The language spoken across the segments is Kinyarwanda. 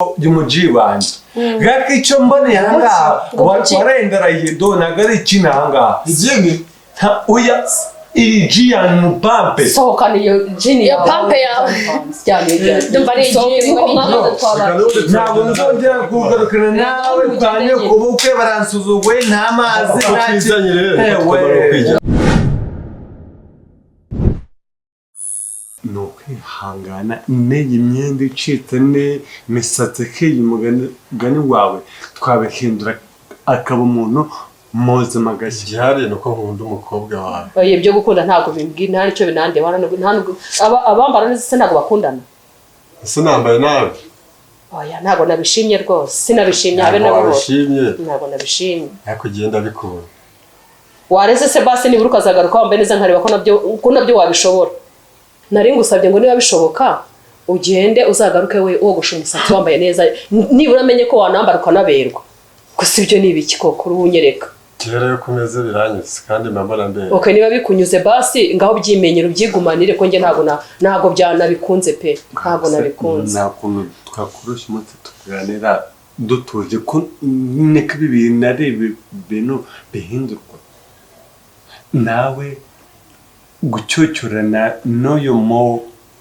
y'umuji wanje gake icyo mbone hanga warenderaye do nagari ikinanga izingi oya iji ya mupampe sohoka niyo jini ya pampe ya ndumva ari iji ngo mama twabana ntabwo nzongera kugarukana nawe twanye kubukwe baransuzugwe nta mazi twizanye rero no kwihangana intege imyenda icitse ne misatsi k'iyi mugani wawe twabihindura akaba umuntu muzima gashya gihari nuko nkunda umukobwa wawe oye byo gukunda ntago bimbwira nta nicyo binande bana ntabwo abambara neza ntago bakundana ese nambaye nabi oya ntago nabishimye rwose sinabishimye habe nabo ntago nabishimye ariko genda bikubona wareze se basi nibura ukazagaruka wambaye neza nkareba ko nabyo wabishobora nari ngusabye ngo niba bishoboka ugende uzagaruke we wogosha umusatsi wambaye neza nibura amenye ko wanambara ukanaberwa gusa ibyo ni ibiki koko urunyereka kera yo kumeze biranyuze kandi mbambara mbere okay niba bikunyuze basi ngaho byimenyero byigumanire ko nge ntago byanabikunze pe ntago nabikunze nakuntu twakurusha umunsi tuganira dutuje ko neka bibiri narebe beno bihindurwa nawe gucyocyorana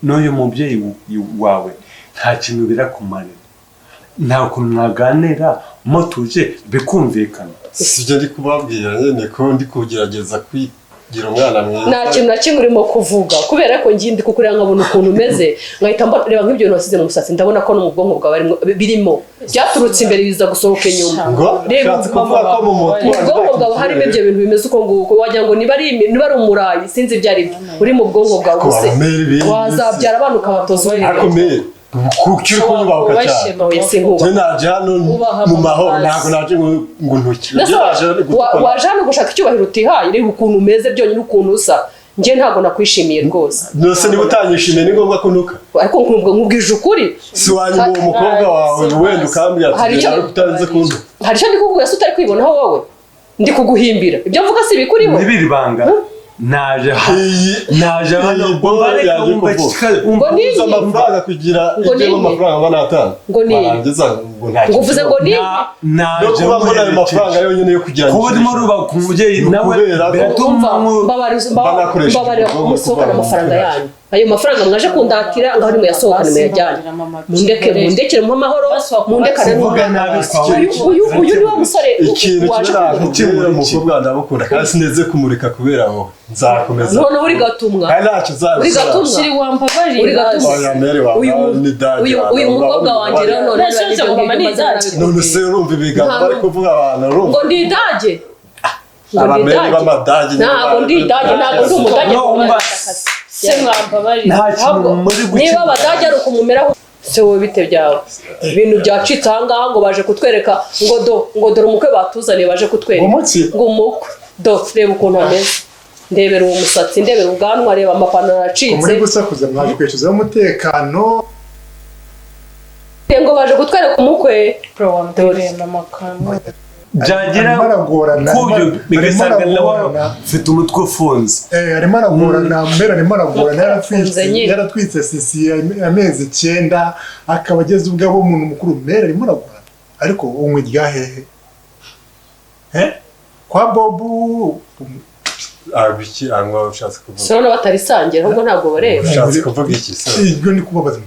n'uyu mubyeyi wawe nta kintu birakumarira nta kuntu mwaganira mutuje bikumvikana sibyo ndi kubabwira nyine ko ndi kugerageza kwigira umwana mwiza nta kintu na kimwe urimo kuvuga kubera ko ngindi kukurira nkabona ukuntu umeze nkahita reba nk'ibyo wasize mu musatsi ndabona ko no mu bwonko bwawe birimo byaturutse imbere biza gusohoka inyuma reba kuvuga ko mu bwonko bwawe harimo ibyo bintu bimeze uko nguko wagira ngo niba ari umurayi sinzi ibyo ari byo uri mu bwonko bwawe gusa wazabyara abana ukabatoza akomeye kukiri kunyubahuka cyane je naje hano mu mahoro ntabwo naje ngo ntuki waje hano gushaka icyubahiro utihaye reba ukuntu umeze byonyine ukuntu usa nje ntabwo nakwishimiye rwose nose niba utanyishimiye ni ngombwa kunuka ariko nkubwije ukuri si wanyuma uwo mukobwa wawe wenda ukambwira ati utarinze kundu hari icyo ndi kukubwira se utari kwibonaho wowe ndi kuguhimbira ibyo mvuga si bikuriho nibiri banga naje hano ngo ni amafaranga kugira ibyo amafaranga banatanga ngo ni ngo uvuze ngo ni no kuba mbona ayo mafaranga yonyine yo kugira ngo ndimo ruba ku mubyeyi nawe babarira kumusohokana amafaranga yanyu ayo mafaranga mwaje kundatira ngaho nimwe yasohokana muyajyanye mundekere mu mahoro mundekane uyu ni wa musore ikintu cy'umukobwa umukobwa ndabukunda kandi sineze kumurika kubera aho nzakomeza none uri gatumwa uri gatumwa shiri wambabarira uri gatumwa uyu mukobwa wanjye rero none nashonje ngo mama nizaje none se urumva ibigambo bari kuvuga abantu urumva ngo ndidage abameri b'amadage ntabwo ndidage ntabwo ndi umudage se mwambabarira niba abadage ari ukumumeraho se wowe bite byawe ibintu byacitse ahangaha ngo baje kutwereka ngo dore umukwe batuzaniye baje kutwereka ngo umukwe reba ukuntu ameze ndebera uwo musatsi ndebera ubwanwa reba amapantaro aracitse muri gusakuza mwaje kwishyuzaho umutekano ngo baje kutwereka umukwe byagira kubyo bigasanga nawe ufite umutwe ufunze arimo aragorana mbere arimo aragorana yaratwitse sisi amezi 9 akaba ageze ubwabo umuntu mukuru mbere arimo aragorana ariko umwe ryahehe kwa bobu abiki angwa ushatse kuvuga sona batarisangira ahubwo ntabwo bareba ushatse kuvuga iki se ibyo ni kubabaza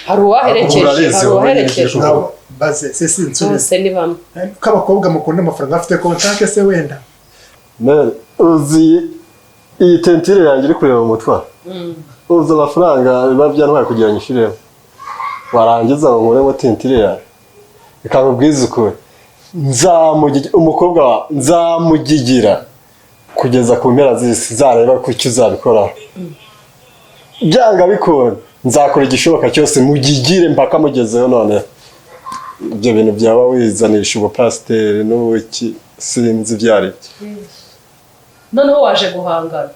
hari uwaherekeje baze sisi nsuri se ni bamwe k'abakobwa mukunda amafaranga afite kontanke se wenda none uzi iyi tentire yanjye iri kureba mu mutwa uzi amafaranga biba byantwaye kugira ngo ishiremo warangiza ngo nkuremo tentire yawe ikakubwiza ukuri umukobwa nzamugigira kugeza ku mpera z'isi zareba ko icyo uzabikoraho byanga bikora nzakora igishoboka cyose mugigire mpaka mugezeho none ibyo bintu byaba wizanisha ubupasiteri n'ubuki sinzi byari noneho waje guhangana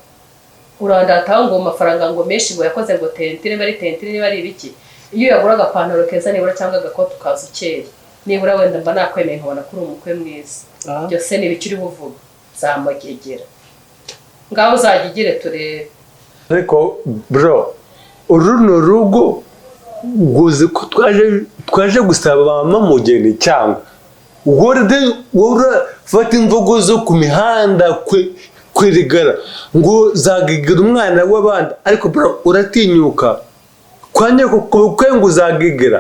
urandataho ngo amafaranga ngo menshi ngo yakoze ngo tentire bari tentire niba ari ibiki iyo yagura agapantaro keza nibura cyangwa agakoto kaza ukeye nibura wenda mba nakwemeye nkabona ko uri umukwe mwiza byose ni ibiki uri buvuga zamugegera ngaho uzagigire turebe ariko bro uruno rugo guze ko twaje gusaba mama mugeni cyangwa wowe fata imvugo zo ku mihanda kwirigara ngo zagigera umwana w'abandi ariko bro uratinyuka kwanye kwe ngo uzagigera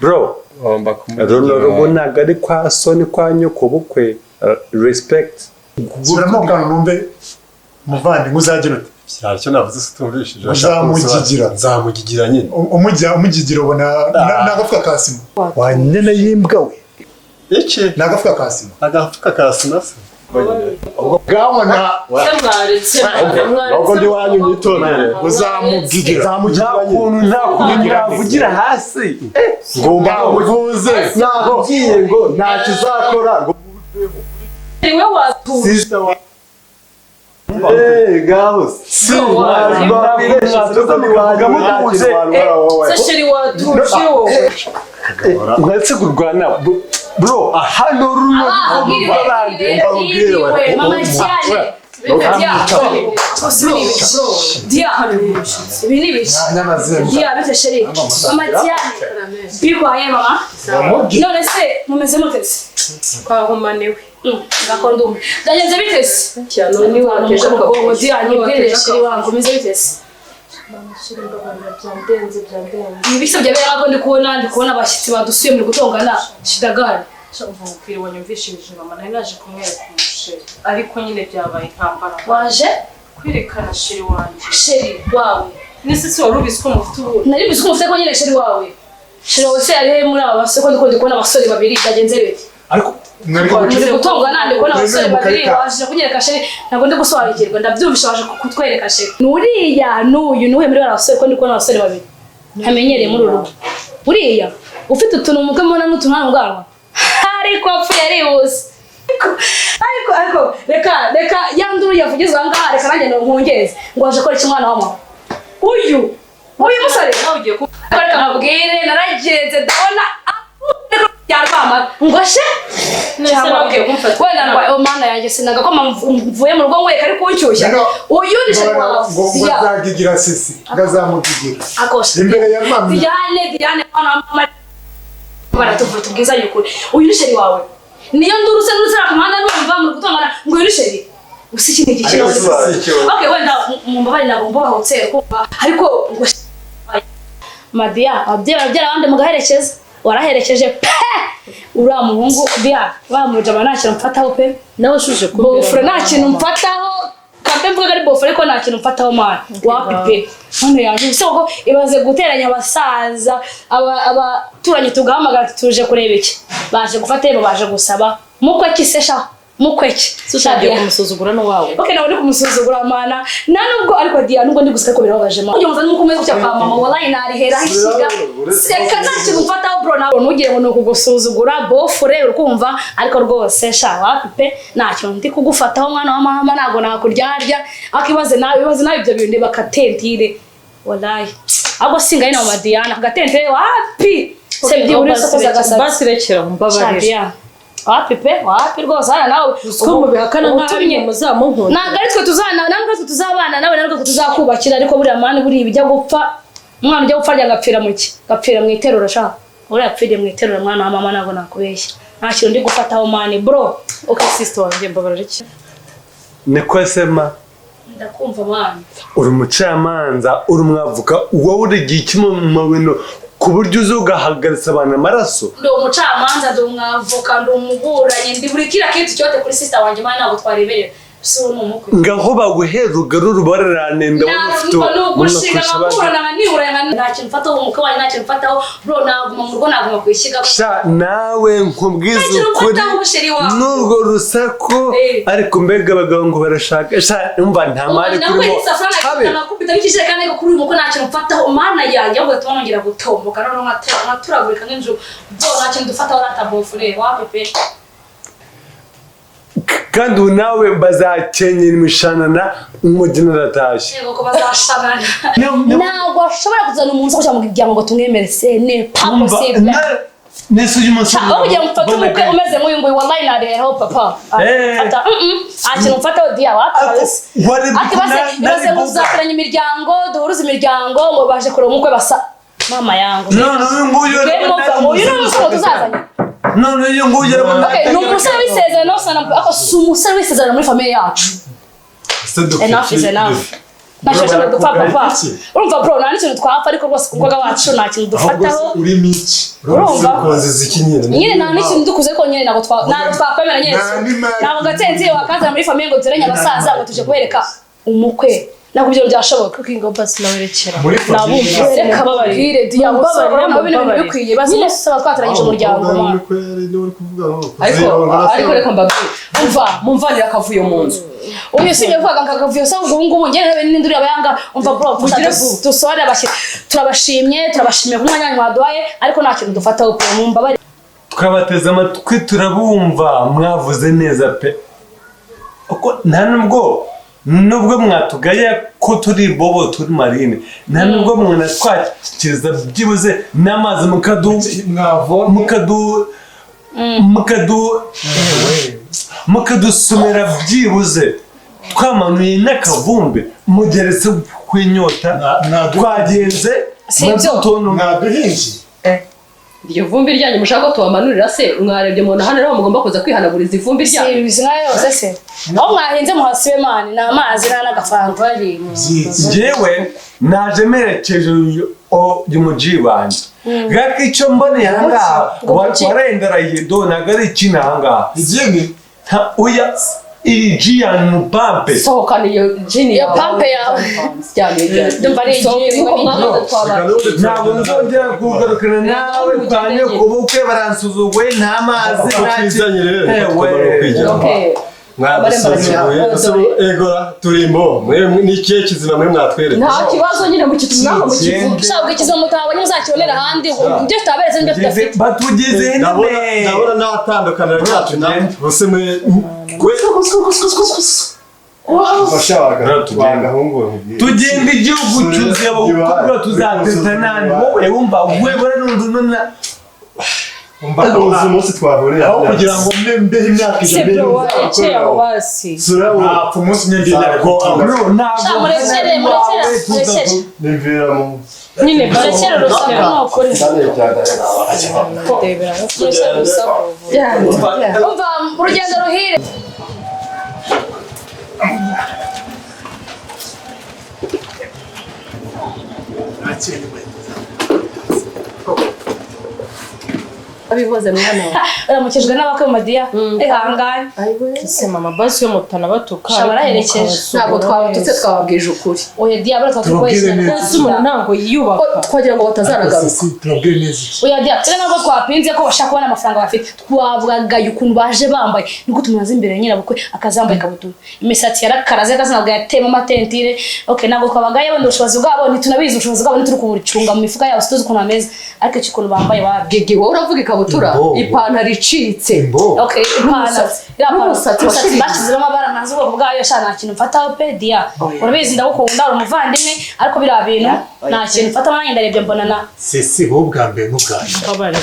bro ntabwo ari kwa soni kwa nyoko bukwe respect suramo kandi numve muvandi muzagira uti cyaricyo navuze situmvishije nzamugigira nyine umugigira ubona nagafuka kasima wanyene yimbwa we iki nagafuka kasima agafuka kasima se gabona ubwo ndi wanyu nyitondere uzamugigira nta kuntu yavugira hasi ngomba kuvuze nabwiye ngo ntacyo uzakora ngo niwe watuze gaho si sesheri watuje wowe ndetse kurwana bro hano runo mama cyane Dia, bite sheri. Mama cyane. Bikwaye mama. None se mumeze mutese. Kwahumanewe. Gakondo. Ndagenze bitese. Cyane ni wateje ko dia nyibwire sheri wangu meze bitese. Sheri mbaganda byandenze. Ibisabye bera ko ndi kubona abashyitsi badusuye muri gutongana shidagari. Umubwire wanyumvishije mama nari naje kumwereka umusheri ariko nyine byabaye intambara waje kwirekana sheri wanje sheri wawe nisi wari ubizi ko mufite ubu nari bizi ko mufite ko nyine sheri wawe se ari muri aba baseko ndiko ndikubona abasore babiri bagenze bete ariko mwari gutongana ndikubona abasore babiri waje kunyereka sheri ntabwo ndi gusobanukirwa ndabyumvisha waje kutwereka sheri nuriya n'uyu nuwe muri abasore ko ndikubona abasore babiri ntamenyereye muri uru uriya ufite utuntu mu kamona n'utuntu mu bwanwa ariko apfuye arihuse ariko reka yanduru yavugizwa ngaha reka nanjye nkongeze ngo aje kora ikimwana wa mama uyu musore nawugiye ko reka mabwire naragenze ndabona yarwama ngoshe nabwiye kumfata wenda ndwaye mana yanjye sinaga ko mvuye mu rugo ngweka ariko unshyushya uyu ni sheri wawe ngo bazagigira sisi ngazamugigira akoshe imbere ya mama Diane mama baratuvuta ubwiza y'ukuri uyu ni sheri wawe niyo nduruse ku muhanda numva muri gutongana ngo uyu ni sheri gusa iki ni ikibazo okay wenda mumbabari nabo mbahotse kumva ariko ngo Madia abye abandi mugaherekeza waraherekeje uriya muhungu Dia bamujama nta kintu mfataho pe nawe shuje bofre nta kintu mfataho kambe mvuga ari bofre ko nta kintu mfataho mana wapipe none yaje soko ibaze guteranya abasaza abaturanye tugahamagara tuje kureba iki baje gufata yebo baje gusaba mukwe kisesha mukweki sushagiye kumusuzugura no wawe okay nawe kumusuzugura mana nanubwo ariko Dia nubwo ndi guseka ko birababaje mana ujye nukomeza cya kwa mama wallahi nari hera hishiga seka naki gufata bro nawe nugire ngo nokugusuzugura bofure urukumva ariko rwose sha wapipe nacyo ndi kugufataho mwana wa mama nago nakuryarya akibaze nawe ibyo bintu bakatentire wallahi abo singa ina wa Diana gatentire wapi sebdi uri sokoza gasaba basirekera mbabarira wapi rwose hana nawe uko mubihakana nk'ari mu muzamunkunda nagaritwe tuzabana nawe narwo tuzakubakira ariko buri amani buri bijya gupfa umwana ujya gupfa ryagapfira muki gapfira mu iterura sha uri yapfiriye mu iterura mwana wa mama nago nakubeshya nta kintu ndi gufataho mani bro okay sister wanjye mbabarira iki niko sema ndakumva mwana uri umucamanza uri umwavuka wowe urigiye kimwe mu bintu ku buryo uzugahagaritsa abantu amaraso ndi umucamanza ndi umwavoka ndi umuburanyi ndi buri kira kintu cyote kuri sister wanjye mwana ntabwo twareberera so numukwe ngaho baguhera ugarura ubararane ndabufite gushinga ababurana nibura nta kintu mfataho umukwe wanjye nta kintu mfataho bro naguma mu rugo naguma kwishiga sha nawe nkubwiza ukuri nubwo rusako ariko mbega abagabo ngo barashaka sha umva nta mari kurimo habe nakubita n'ikije kandi kuri uyu mukwe nta kintu mfataho mana yanjye ahubwo tubanongera gutomboka none nkaturagurika nk'injuru bro nta kintu dufataho natabofure wapepe kandi nawe bazakenyera imishanana umugeni aratashe yego ko bazashanana ntabwo ashobora kuzana umuntu cyangwa mu muryango ngo tumwemere se ne pas possible nese uyu musore aho kugira ngo mfate umukwe umeze nk'uyu nguyu wallahi nareho papa ata akintu mfata dia ati base bose muzakoranya imiryango duhuruza imiryango ngo baje kureba umukwe basa mama yangu no nguyu n'umusore tuzazanye none uyu nguyu okay n'umusore w'isezerano sana ako sumusore w'isezerano muri famille yacu enough is enough bashaka dupfa papa urumva bro nani kintu twapfa ariko rwose kuko wacu nta kintu dufataho uri miki urumva koze ikinyine nyine nta n'ikintu dukuze ko nyine nago twakwemera nyine ntabwo gatenze wakaza muri famille ngo turenya abasaza ngo tuje kubereka umukwe nako byo byashoboka kuko ingo basi nawerekera nabumva reka babwire dia mubabarira mu bintu bikwiye bazi saba twataranyije umuryango ariko reka mbabwire mumvanira akavuyo mu nzu uyu sinye vuga ngakavuyo sa ngubu ngene n'induri abayanga umva bro dusore turabashimye ku mwanya mwaduhaye ariko nta kintu dufataho pe mumbabare twabateze amatwi turabumva mwavuze neza pe uko nta nubwo mwatugaye ko turi bobo turi marine nta nubwo mwanatwakiriza byibuze n'amazi mukadusomera byibuze twamanuye n'akavumbi mugeretse kw'inyota twagenze mwaduhinji iryo vumbi ryanyu mushaka ko tubamanurira se mwarebye mu hano rero mugomba kuza kwihanaguriza ivumbi ryanyu si bizina yose se aho mwahinze muhasibe mani na amazi n'agafanta bari jewe naje merekeje y'umuji banje gake icyo mbone hanga warenderaye donaga ari kina hanga igenge uya iji ya pampe sohokana iyo jini ya pampe yawe ndumva ari iji ntabwo nzongera kugarukana nawe twanye kubukwe baransuzugwe nta mazi egora turimbo n'ikihe kizima mwe mwatwereka nta kibazo nyine mu kitumwako mu kivuga shabwe kizima mutabonye muzakibonera ahandi ibyo tutabereze n'ibyo tudafite batugeze ndabona n'atandukanira ryacu nawe bose mwe tugenda igihugu cyuzuye abakobwa tuzateta nani wowe wumva webora n'undununa uzi umunsi twahurira aho kugira ngo mbeho imyaka ijana wapfa umunsi nyegera nyine barekera urusaku n'ukuri umva urugendo ruhire abihoze mwana wawe aramukijwe n'abakwe mu madiya ihangane ese mama basi yo mutana batuka baraherekeje ntabwo twabatutse twababwije ukuri oya dia bara twatubwije ese umuntu ntabwo yiyubaka twagira ngo batazanagaruka turabwire neza oya dia tena nabwo twapinze ko bashaka kubona amafaranga bafite twabwagaye ukuntu baje bambaye niko tumaze imbere nyirabukwe akazambaye kabutura imisatsi yarakaraze akazanaga yatema amatentire okay ntabwo twabagaye wenda ubushobozi bwabo ntitunabizi ubushobozi bwabo ntituri kubucunga mu mifuka yabo tuzi ukuntu ameze ariko ikintu bambaye wabwege wowe uravuga ikabutura ipantaro icitse okay ipantaro bashyizemo amabara ntazi ubwoko bwayo sha nta kintu mfataho pe dia urabizi ndagukunda uri umuvandimwe ariko biriya bintu nta kintu mfata nanjye ndarebye mbona na sisi wowe bwa mbere n'ubwanyu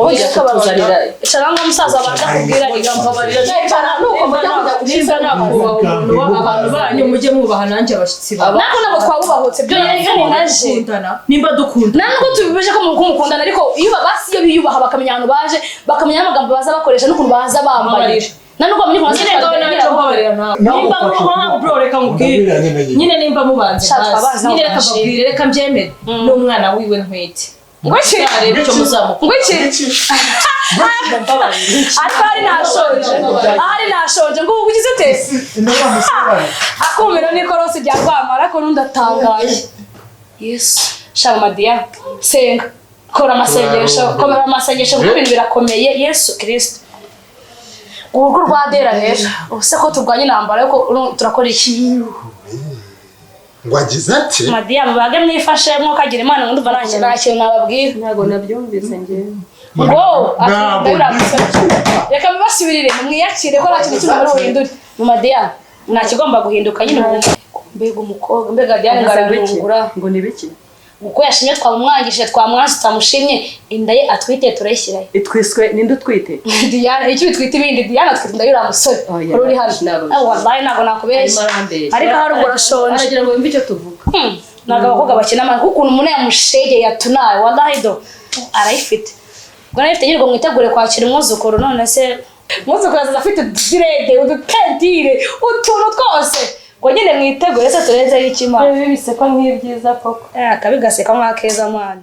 oya kabazanira cyangwa umusaza abanza kubwira igambabarira cyane nuko mujya kujya abantu banyu mujye mubaha nanjye abashitsi babo nako twabubahutse byo nyine naje nimba dukunda nako tubibeje ko mukundana ariko iyo babasi iyo biyubaha bakamenya abantu baje bakamenya amagambo baza bakoresha n'ukuntu baza bambaye nanuko muri kwa nyine ngaho naco mbabarira nimba muha bro reka mubwire nyine nimba mubanze nyine reka babwire reka mbyemere n'umwana wiwe ntwete ngwiki arebe cyo muzamuka ngwiki ari nashonje ngo ugize te akumira n'ikorosi rya rwamara ko nundatangaye yesu shama madiya senga kora amasengesho kuko ibintu birakomeye yesu kristo urugo rwa dera rero ubuse ko turwanya intambara yuko turakora iki wagize ati madiya mubage mwifashe mwokagira imana ngo ndumva nta kintu nababwira ntago nabyumvise njyewe ngo reka mubasubirire mwiyakire ko nta kintu kimwe muri uhindure mu madiya nta kigomba guhinduka nyine mbega umukobwa mbega Diane ngarabikura ngo ni biki uko yashimye twamumwangishije twamwanze tutamushimye inda ye atwite turayishyirayo itwiswe ninde utwite Diana icyo bitwite ibindi Diana atwite inda y'uriya musore uri hano wallahi ntabwo nakubeshya ariko hari ubwo urashonje aragira ngo wumve icyo tuvuga ntabwo abakobwa bakina amahirwe kuko umuntu yamushege yatunaye wallahi do arayifite ubwo nayo ifite nyirwa mwitegure kwakira umwuzukuru none se umwuzukuru azaza afite direde udutentire utuntu twose ngo nyine mwitegure se turenzeho ikimana biseko nk'ibyiza koko akabigaseka nk'akeza mwana